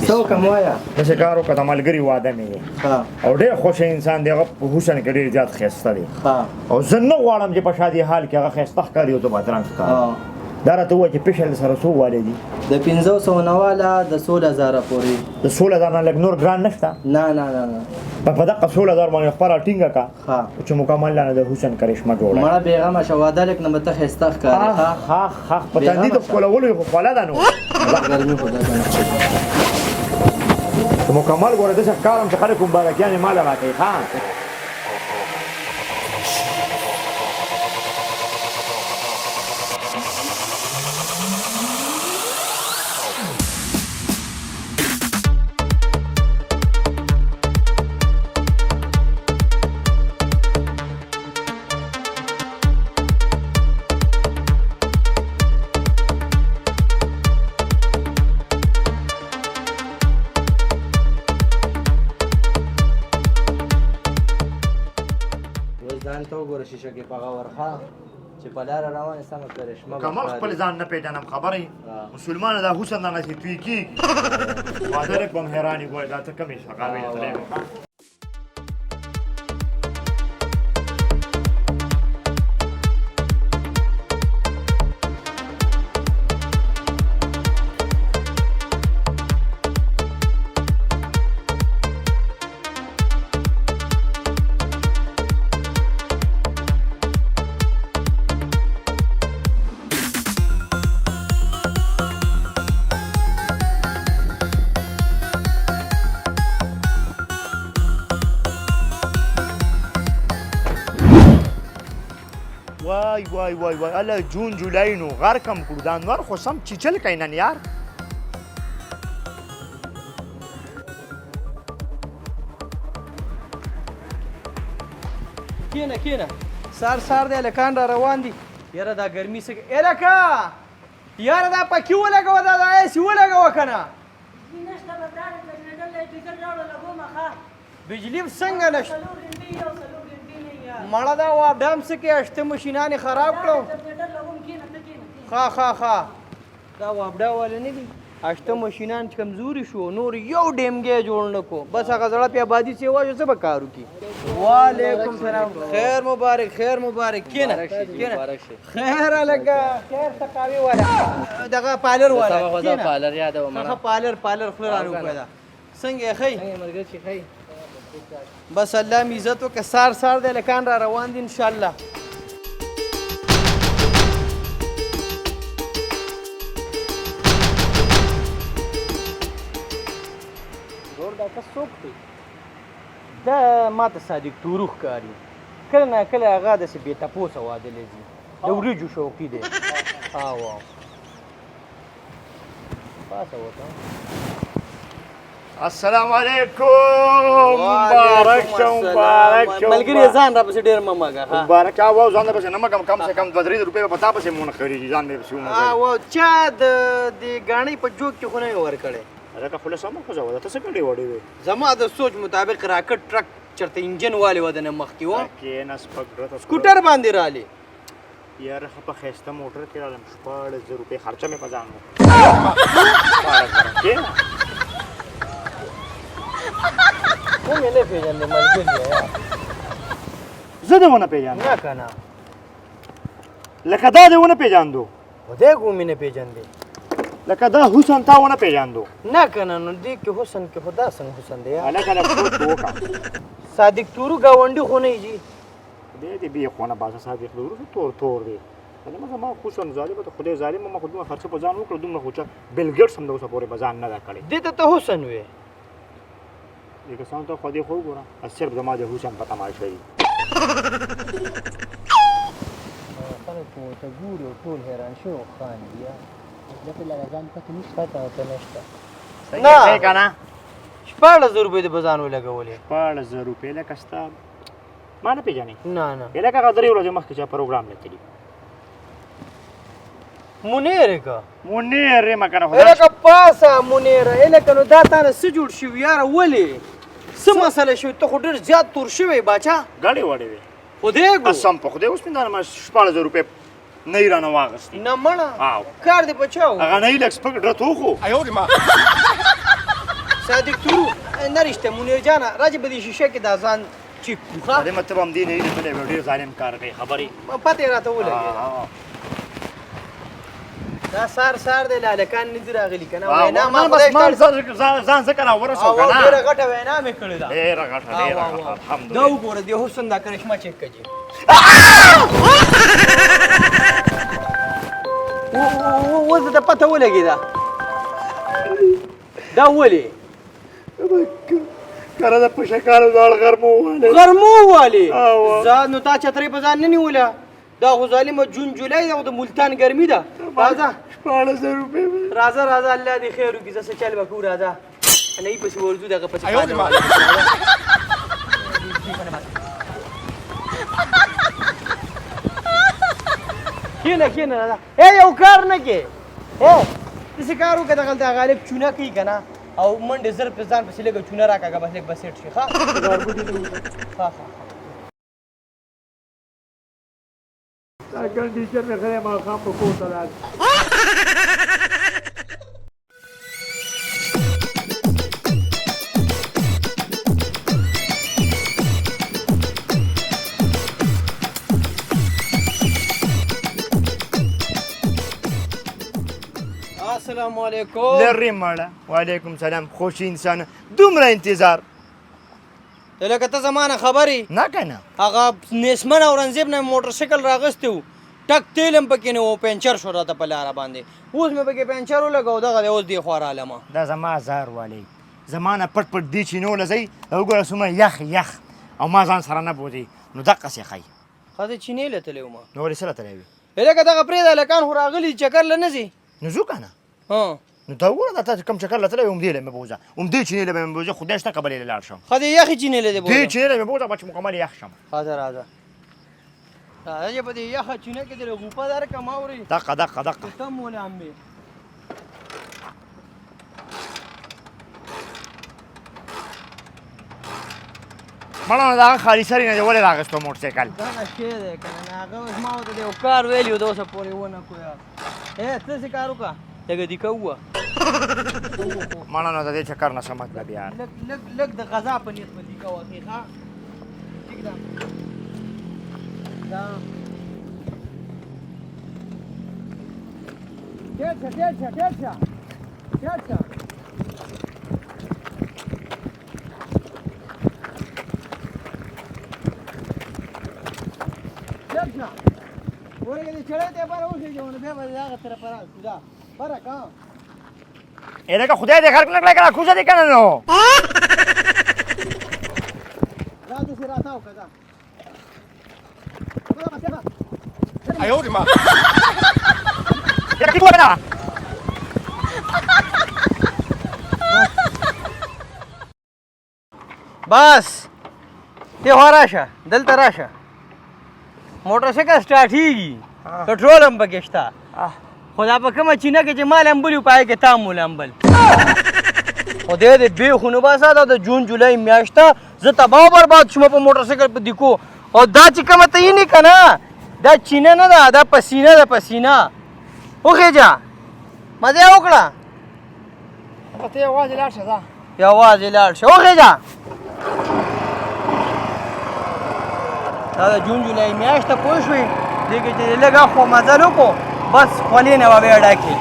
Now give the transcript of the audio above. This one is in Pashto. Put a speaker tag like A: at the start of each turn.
A: څه وکړم وایه؟
B: داسې کار وکړه د ملګري واده مې دی او ډېر خوښه انسان دی، هغه په حسن کې ډېر زیات ښایسته دی او زه نه غواړم چې په شادي حال کې هغه ښایسته ښکاري او زه بدرنګ ښکارم. دا راته ووایه چې پیشل سره څو والې دي؟
A: د 500 نه واله د 16,000 پورې.
B: د 16,000 نه لږ نور ګران نشته؟
A: نه
B: په دقه 16,000 باندې خپله ټینګه کړه چې مکمل نه د حسن کرشمه جوړه
A: مړه بېغمه شه واده لیک نه به ته ښایسته ښکارې.
B: په تندي د ښکلولو یې خو خوله ده نو
A: ګرمي خو ده
B: مکمل ګوره داسې ښکارم چې خلک مبارکیانې ماله راکوي.
A: ځان ته وګوره شیشه کې په هغه ورخه چې په لاره روانې سمه کرشمه
B: کمال خپل ځان نه پېژنم خبرې مسلمانه دا حسن دغسې توی کېږي واده لږ به م حیران یې ګورې دا ته کمې شغاوې تللی وای الله جون جولای نو غر کم کړو دا انور خو سم چیچل کوي نن یار.
A: کینه سار دی هلکان را روان دي. یاره دا ګرمي څه هلکه یاره دا پکې ولګوه دا ایسي ولګوه که نه بجلی څنګه نشته مړه دا وابډام څه کې اشته مشینان یې خراب کړو. ښه دا وابډا والا نه دي اشته مشینان چې کمزوري شو نور یو ډیمګی جوړ نه کو بس هغه زړه پې آبادي چې واجو څه به کار وکړي. وعلیکم سلام خیر مبارک کینه خیر هلکه خیر سقاوي والا دغه پالر والا پالر خوله رانه وکړه دا څنګه یې ښی بس الله می عزت وکړه سار دی هلکان را روان دي انشاءالله. دا کس څوک دی؟ دا ما ته صادق تورو ښکاري کله نه کله هغه داسې بې تپوسه واده لیځي د وریجو شوقي دی. پاسه
B: السلام علیکم مبارک شه
A: ملګري ځان را پسې ډېر مه مږه
B: مبارک واو ځان پسې نه مږم کم سے کم 2-3 روپۍ به په تا پسې مونه خرېږي ځان مې پسې ومږه
A: چا د ګاڼۍ په جوک کې خو نه یې ورکړی
B: هلکه خوله سمه خو زه ته څه کړې وړې وې
A: زما د سوچ مطابق راکټ ټرک چېرته انجن والې وه دنه مخکې وه
B: کېنه سپک
A: سکوټر باندې رالې
B: یاره ښه په ښایسته موټر کې رالم 14,000 روپۍ خرچه مې په ځان کېنه
A: کوم یې نه پېژندې ملګري
B: زه دې ونه پېژاندم
A: نه که نه
B: لکه دا دې ونه پېژاندو
A: خدای کوم یې نه پېژندې
B: لکه دا حسن تا ونه پېژاندو
A: نه که نه نو دې کې حسن کې خو دا څنګه حسن دی
B: هلکه لږ سوچ وکړه
A: صادق تورو ګاونډي خو نه یې جي
B: دې بې خونه باسه صادق تورو تور دی زما حسن ظالمه ته خدای ظالمه ما خو دومره خرچه په ځان وکړه دومره خو بل ګیټس هم د اوسه پورې په ځان نه ده کړې
A: دې ته ته حسن وې
B: دې کسانو ته خو دې خو وګوره صرف زما د حسن په تماشه وي
A: خلکو ته ګوري او ټول حیران شوي او خاندي زه په لږه ځان پته نشته نه
B: که نه
A: 14,000 روپۍ دې په ځان ولګولې
B: 14,000 روپۍ لکه ستا ما نه پېژنې
A: نه
B: لکه هغه 3 ورځې مخکې چا پروګرام لیکلي
A: منیر که
B: منیر یم که نه
A: لکه پاسه منیره لکه نو دا تا نه څه جوړ شوي یاره ولې څه مسله شوي ته خو ډېر زیات تور شوی باچا
B: ګاډې واډې وې
A: خدای ګو
B: قسم په خدای اوس مې دا 14,000 روپۍ نه یې رانه واغستې
A: نه مړه
B: او
A: کار دې بچاو
B: هغه نه یې لږ سپک ډرت وخو
A: صادق تورو نه رښتیا منیر جانه راځه به دې شیشه کې دا ځان چیک کړو ښه
B: دې مطلب هم دې نه یې لیدلی وی ډېر ظالم کار کوي خبرې
A: پته یې راته ولګېده دا سار دی لالکان نه دي راغلي که نه وینا ما خدای
B: ځان ځکه راورسو که نه
A: ډېره غټه وینا مې کړې ده
B: ډېره غټه
A: دا
B: الحمدلله
A: وګوره دې حسن دا کرشمه چیک کړي اوس د پته ولګېده دا ولې
B: کله د په شکالو ځاړ غرمو ووالی
A: غرمو والې ځان نو تا چترۍ په ځان نه نیوله دا خو ظالمه جون جولای ده او د ملتان ګرمي ده راځه
B: 16,000 روپۍ
A: راځه الله دې خیر وکړي زه څه چل به کوو راځه نه یې پسې ورځو دغه پسې کښېنه راځه یو کار نه کې داسې کار وکړه دغلته غالب چونه کوي که نه او منډې زر په ځان پسې لږه چونه راکاږه بس لږ به سیټ شي ښه
B: دا کنډیشن مې خدای ماښام په کور ته راځي
A: السلام علیکم
B: لرې مړه وعلیکم سلام خوش انسانه دومره انتظار
A: ته لکه ته زمانه خبرې
B: نه که نه
A: هغه نیسمن اورنګزیب نه موټرسایکل راغستی و ټک تیل هم پکې نه و پنچر شو راته په لاره باندې اوس مې پکې پنچر ولګو دغه دی اوس دې خوا رالمه
B: دا زما زار والی زما نه پټ پټ دې چینوله ځئ او وګوره څومره یخ او ما ځان سره نه بوځي نو دقسې ښایي
A: ښځې چینې له تللی وم
B: نو ولې څه راته وي
A: لکه دغه پرېږده هلکان خو راغلي چکر له نه ځي
B: نو ځو که نه
A: ها
B: نو ته وګوره دا ته کوم چکر له تللی همدې له مې بوځه همدې چینې له مې بوځه خدای شته که بلې له لاړ شم
A: ښځې یخې چینې له دې
B: دې چینې له مې بوځه به چې مکمل یخ شم
A: راځه راځه چې په دې یخه چینه کې دې له غوپه درکړم اورې
B: دقه
A: ته م ولې امبې
B: مړه دا خالي سرې نه دې ولې راغستو موټرسایکل
A: دغه شی دی که نه هغه اوس ما ورته د یو کار ویلي و د اوسه پورې ونه کړو یار ته داسې کار وکړه لږه دیکه ووه
B: مړه نو د دې چکر نه څه مطلب یار
A: لږ د غذا په نیت به دیکه وکړې ښه ټیک ده دا ټیټ شه ورګه چړې ته بار اوسې جو نو بیا به هغه طرف راځو دا فرق ها
B: لکه خدای دې خلق نه کړی کنه کوزه دې کنه نو
A: راځو سره راځو کدا
B: ایو دې ما یا کی وره
A: بس ته راشه دلته راشه موټرسایکل سټارټېږي پټرول هم پکې شته خو دا په کومه چینه کې چې مال امبل وي په هغې کې تا مول امبل خدای دې بېخو نه باسه دا د جون جولای میاشت ده زه تباه و برباد شوم په موټرسایکل په دیکو او دا چې کومه ته یې نه که نه دا چینه نه ده دا پسینه ده پسینه وخېجه مزه یې وکړه
B: ته یوازې لاړ شه ځه
A: یوازې لاړ شه وخېجه دا د جون جولای میاشت ته پوه شوې دې کې چې لږ اخوا مزل وکړو بس خولې نه به بیا ډکې